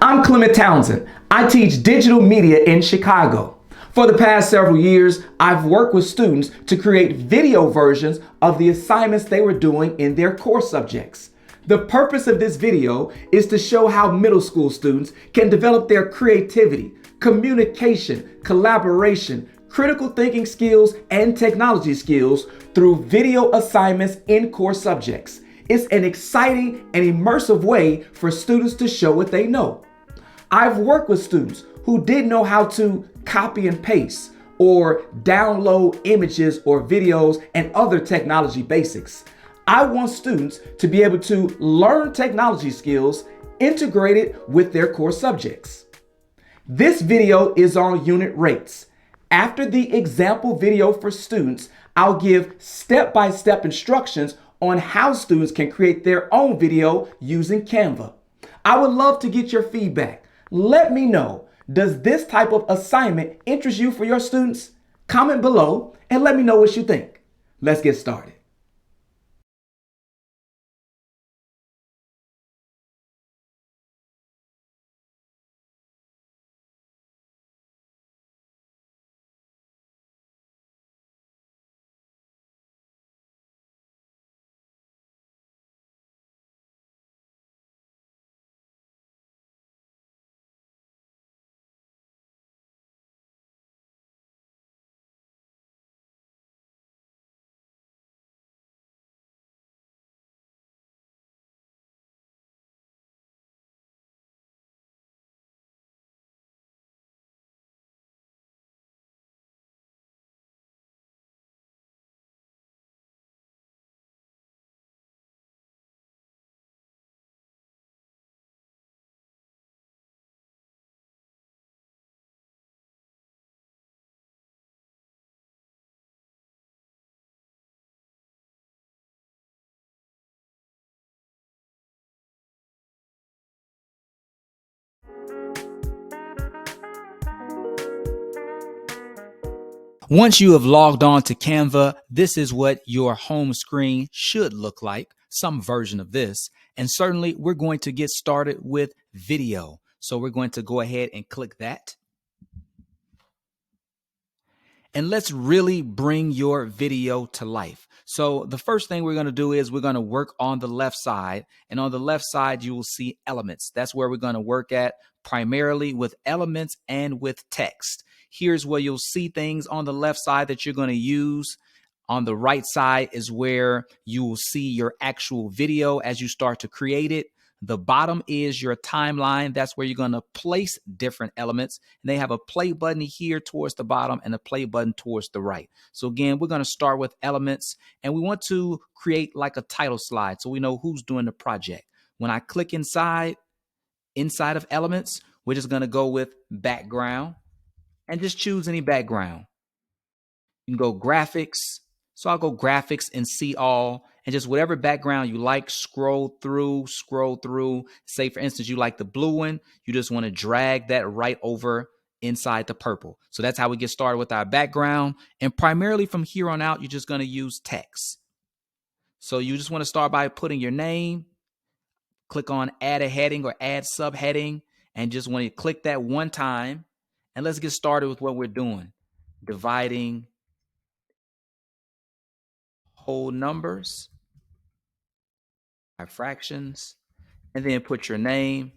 I'm Clement Townsend. I teach digital media in Chicago. For the past several years, I've worked with students to create video versions of the assignments they were doing in their core subjects. The purpose of this video is to show how middle school students can develop their creativity, communication, collaboration, critical thinking skills, and technology skills through video assignments in core subjects. It's an exciting and immersive way for students to show what they know. I've worked with students who didn't know how to copy and paste or download images or videos and other technology basics. I want students to be able to learn technology skills integrated with their core subjects. This video is on unit rates. After the example video for students, I'll give step-by-step instructions on how students can create their own video using Canva. I would love to get your feedback. Let me know, does this type of assignment interest you for your students? Comment below and let me know what you think. Let's get started. Once you have logged on to Canva, this is what your home screen should look like, some version of this. And certainly we're going to get started with video. So we're going to go ahead and click that. And let's really bring your video to life. So the first thing we're going to do is we're going to work on the left side. And on the left side, you will see elements. That's where we're going to work at primarily with elements and with text. Here's where you'll see things on the left side that you're going to use. On the right side is where you will see your actual video as you start to create it. The bottom is your timeline. That's where you're going to place different elements. And they have a play button here towards the bottom and a play button towards the right. So again, we're going to start with elements and we want to create like a title slide so we know who's doing the project. When I click inside of elements, we're just going to go with background and just choose any background. You can go graphics. So I'll go graphics and see all, and just whatever background you like, scroll through. Say, for instance, you like the blue one. You just want to drag that right over inside the purple. So that's how we get started with our background. And primarily from here on out, you're just going to use text. So you just want to start by putting your name, click on add a heading or add subheading, and just want to click that one time. And let's get started with what we're doing. Dividing whole numbers by fractions, and then put your name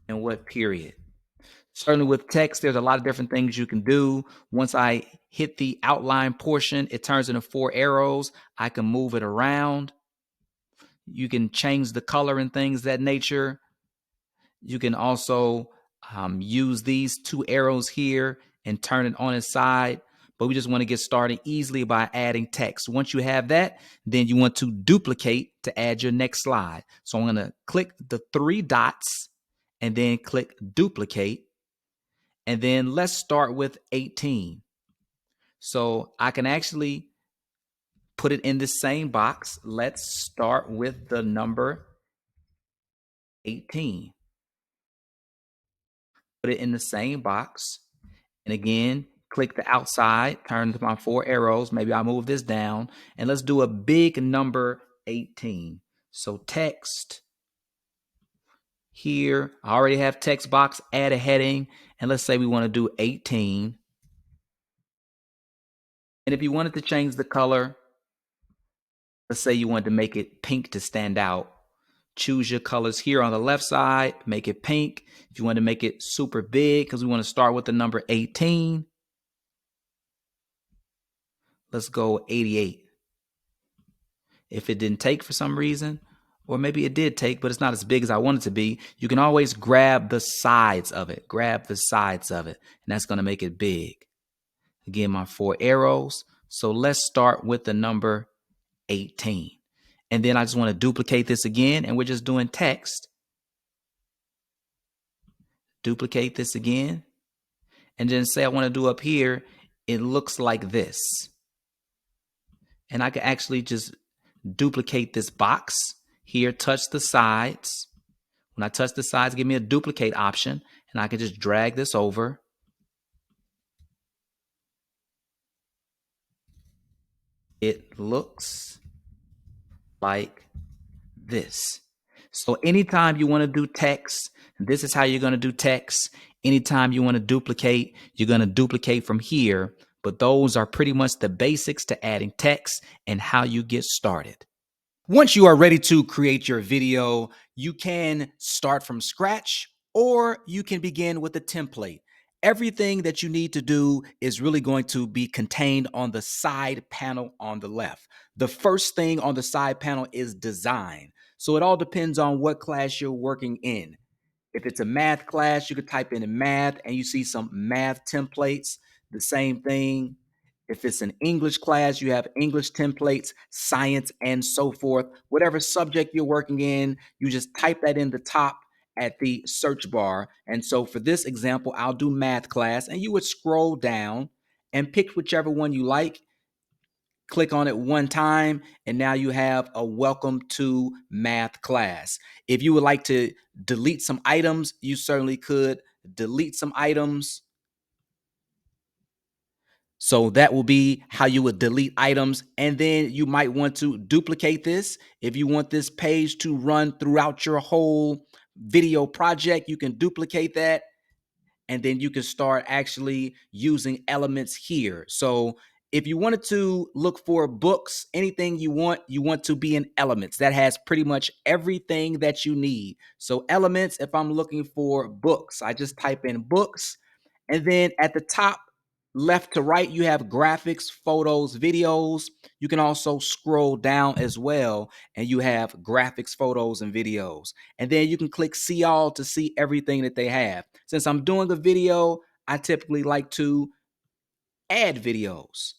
and what period. Certainly with text, there's a lot of different things you can do. Once I hit the outline portion, it turns into 4 arrows. I can move it around. You can change the color and things of that nature. You can also use these 2 arrows here and turn it on its side. But we just want to get started easily by adding text. Once you have that, then you want to duplicate to add your next slide. So I'm going to click the 3 dots and then click duplicate. And then let's start with 18. So I can actually put it in the same box. Let's start with the number 18. Put it in the same box. And again, click the outside, turn to my 4 arrows. Maybe I'll move this down and let's do a big number 18. So text Here, I already have text box, add a heading, and let's say we want to do 18. And if you wanted to change the color, let's say you wanted to make it pink to stand out, choose your colors here on the left side, make it pink. If you want to make it super big, because we want to start with the number 18, let's go 88. If it didn't take for some reason, or maybe it did take, but it's not as big as I want it to be, you can always grab the sides of it. Grab the sides of it, and that's going to make it big. Again, my 4 arrows. So let's start with the number 18. And then I just want to duplicate this again, and we're just doing text. Duplicate this again. And then say I want to do up here, it looks like this. And I can actually just duplicate this box here, touch the sides. When I touch the sides, give me a duplicate option, and I can just drag this over. It looks like this. So anytime you want to do text, this is how you're going to do text. Anytime you want to duplicate, you're going to duplicate from here. But those are pretty much the basics to adding text and how you get started. Once you are ready to create your video, you can start from scratch or you can begin with a template. Everything that you need to do is really going to be contained on the side panel on the left. The first thing on the side panel is design. So it all depends on what class you're working in. If it's a math class, you could type in math and you see some math templates. The same thing. If it's an English class, you have English templates, science, and so forth. Whatever subject you're working in, you just type that in the top at the search bar. And so for this example, I'll do math class, and you would scroll down and pick whichever one you like. Click on it one time, and now you have a welcome to math class. If you would like to delete some items, you certainly could delete some items. So that will be how you would delete items. And then you might want to duplicate this. If you want this page to run throughout your whole video project, you can duplicate that. And then you can start actually using elements here. So if you wanted to look for books, anything you want to be in elements. That has pretty much everything that you need. So elements, if I'm looking for books, I just type in books. And then at the top, left to right, you have graphics, photos, videos. You can also scroll down as well, and you have graphics, photos, and videos. And then you can click see all to see everything that they have. Since I'm doing a video, I typically like to add videos.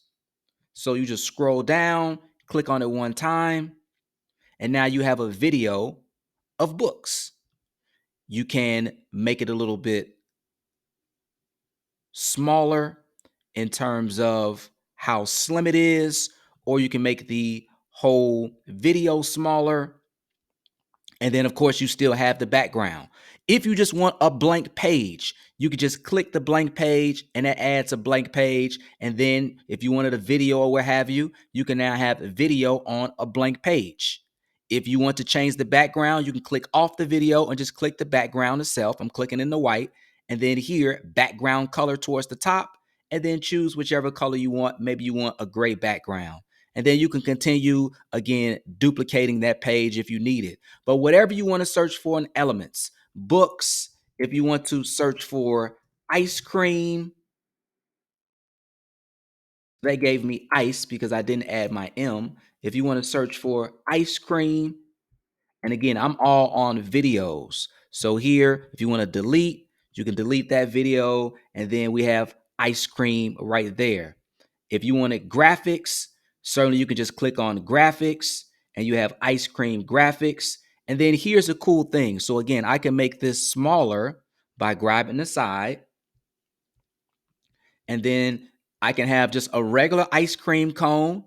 So you just scroll down, click on it one time, and now you have a video of books. You can make it a little bit smaller in terms of how slim it is, or you can make the whole video smaller. And then, of course, you still have the background. If you just want a blank page, you could just click the blank page and that adds a blank page. And then if you wanted a video or what have you, you can now have a video on a blank page. If you want to change the background, you can click off the video and just click the background itself. I'm clicking in the white. And then here, background color towards the top. And then choose whichever color you want. Maybe you want a gray background. And then you can continue, again, duplicating that page if you need it. But whatever you want to search for in elements, books, if you want to search for ice cream, they gave me ice because I didn't add my M. If you want to search for ice cream, and again, I'm all on videos. So here, if you want to delete, you can delete that video. And then we have ice cream right there. If you wanted graphics, certainly you can just click on graphics and you have ice cream graphics. And then here's a cool thing. So again, I can make this smaller by grabbing the side. And then I can have just a regular ice cream cone.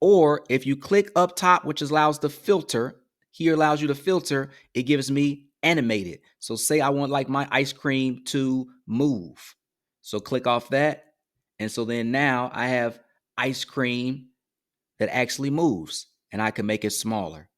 Or if you click up top, which allows the filter, here allows you to filter, it gives me animated. So say I want like my ice cream to move. So click off that. And so then now I have ice cream that actually moves and I can make it smaller.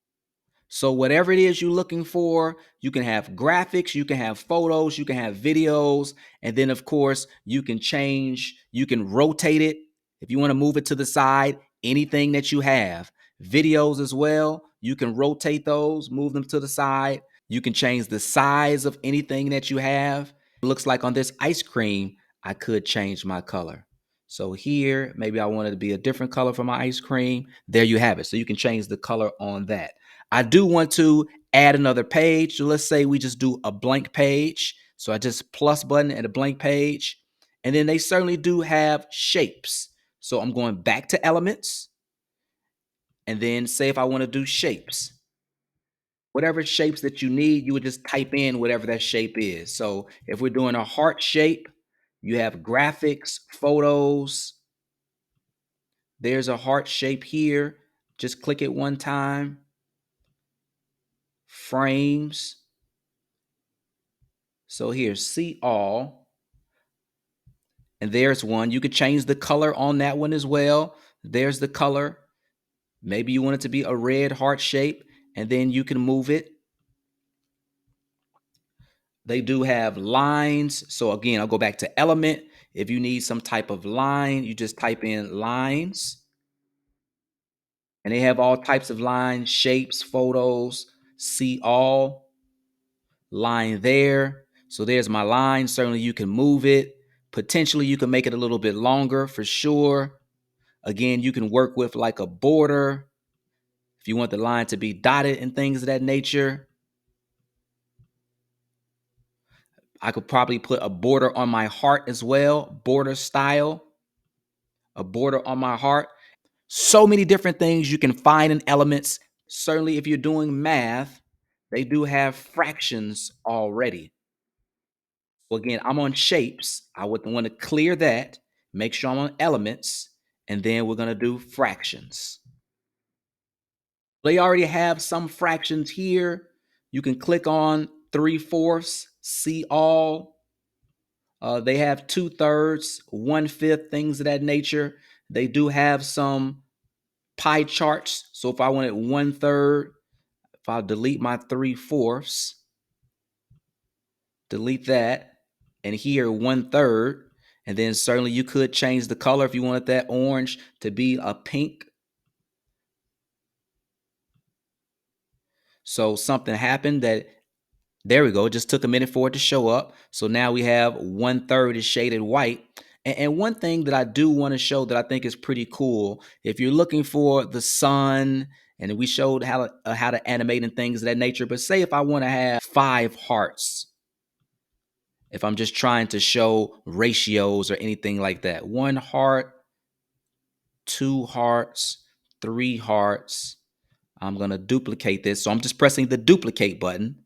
So whatever it is you're looking for, you can have graphics, you can have photos, you can have videos, and then of course you can change, you can rotate it if you want to move it to the side, anything that you have. Videos as well, you can rotate those, move them to the side. You can change the size of anything that you have. It looks like on this ice cream, I could change my color. So here, maybe I wanted to be a different color for my ice cream. There you have it. So you can change the color on that. I do want to add another page. So let's say we just do a blank page. So I just plus button at a blank page. And then they certainly do have shapes. So I'm going back to elements. And then say if I want to do shapes, whatever shapes that you need, you would just type in whatever that shape is. So if we're doing a heart shape, you have graphics, photos. There's a heart shape here. Just click it one time. Frames. So here, see all. And there's one. You could change the color on that one as well. There's the color. Maybe you want it to be a red heart shape, and then you can move it. They do have lines. So again, I'll go back to element. If you need some type of line, you just type in lines. And they have all types of lines, shapes, photos, see all, line there. So there's my line. Certainly you can move it. Potentially you can make it a little bit longer for sure. Again, you can work with like a border if you want the line to be dotted and things of that nature. I could probably put a border on my heart as well, border style, a border on my heart. So many different things you can find in elements. Certainly, if you're doing math, they do have fractions already. Well, again, I'm on shapes. I would want to clear that, make sure I'm on elements, and then we're going to do fractions. They already have some fractions here. You can click on 3/4, see all. They have 2/3, 1/5, things of that nature. They do have some pie charts. So if I wanted 1/3, if I delete my 3/4, delete that, and here 1/3, and then certainly you could change the color if you wanted that orange to be a pink. So something happened that, there we go. It just took a minute for it to show up. So now we have 1/3 is shaded white. And one thing that I do want to show that I think is pretty cool, if you're looking for the sun, and we showed how to animate and things of that nature, but say if I want to have 5 hearts, if I'm just trying to show ratios or anything like that, 1 heart, 2 hearts, 3 hearts, I'm going to duplicate this. So I'm just pressing the duplicate button.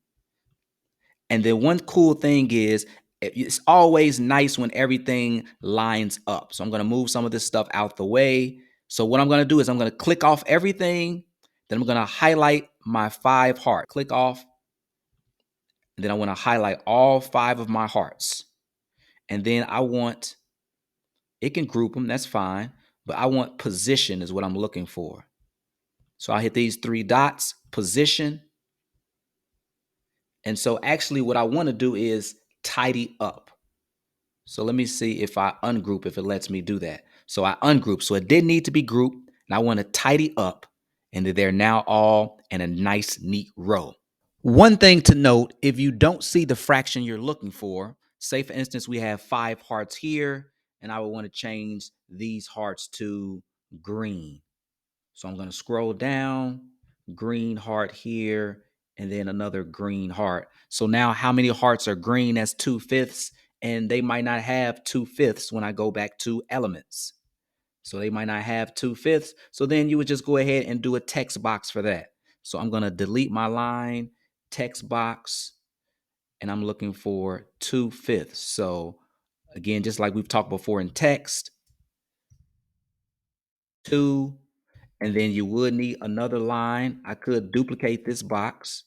And then one cool thing is it's always nice when everything lines up. So I'm going to move some of this stuff out the way. So what I'm going to do is I'm going to click off everything. Then I'm going to highlight my 5 hearts. Click off. And then I want to highlight all 5 of my hearts. And then I want, it can group them, that's fine. But I want position is what I'm looking for. So I hit these 3 dots, position. And so actually what I want to do is tidy up. So let me see if I ungroup, if it lets me do that. So I ungroup. So it did need to be grouped. And I want to tidy up. And they're now all in a nice, neat row. One thing to note, if you don't see the fraction you're looking for, say for instance, we have 5 hearts here, and I would want to change these hearts to green. So I'm going to scroll down, green heart here, and then another green heart. So now how many hearts are green? That's 2/5, and they might not have 2/5 when I go back to elements. So they might not have 2/5. So then you would just go ahead and do a text box for that. So I'm going to delete my line, text box, and I'm looking for 2/5. So again, just like we've talked before in text, 2, and then you would need another line. I could duplicate this box,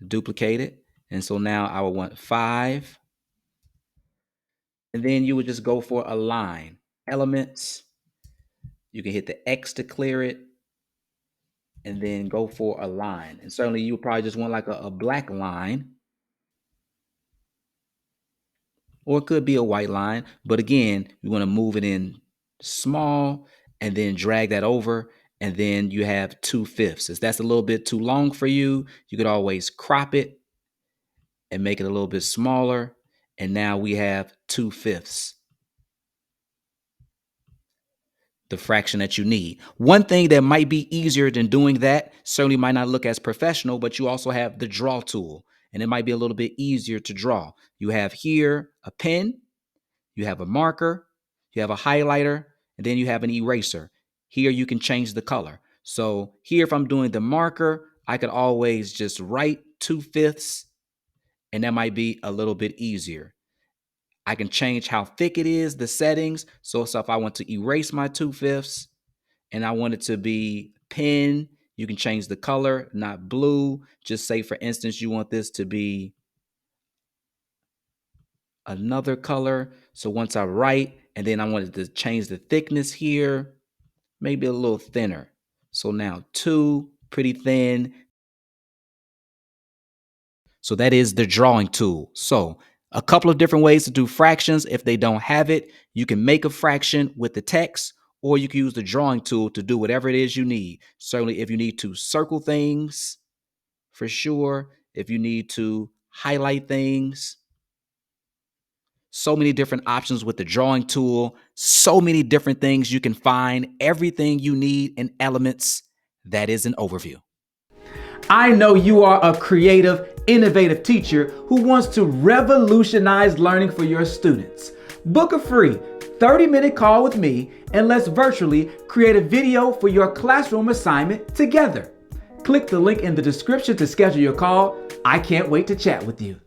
duplicate it. And so now I would want 5. And then you would just go for a line. Elements. You can hit the X to clear it. and then go for a line. And certainly you probably just want like a black line, or it could be a white line. But again, you want to move it in small and then drag that over. And then you have 2/5. If that's a little bit too long for you, you could always crop it and make it a little bit smaller. And now we have 2/5, the fraction that you need. One thing that might be easier than doing that, certainly might not look as professional, but you also have the draw tool, and it might be a little bit easier to draw. You have here a pen, you have a marker, you have a highlighter, and then you have an eraser. Here you can change the color. So here, if I'm doing the marker, I could always just write 2/5, and that might be a little bit easier. I can change how thick it is, the settings. So if I want to erase my 2/5 and I want it to be pen, you can change the color, not blue. Just say, for instance, you want this to be another color. So once I write, and then I wanted to change the thickness here, maybe a little thinner. So now 2, pretty thin. So that is the drawing tool. So a couple of different ways to do fractions. If they don't have it, you can make a fraction with the text, or you can use the drawing tool to do whatever it is you need. Certainly if you need to circle things, for sure. If you need to highlight things, so many different options with the drawing tool, so many different things you can find, everything you need in Elements. That is an overview. I know you are a creative, innovative teacher who wants to revolutionize learning for your students. Book a free 30-minute call with me and let's virtually create a video for your classroom assignment together. Click the link in the description to schedule your call. I can't wait to chat with you.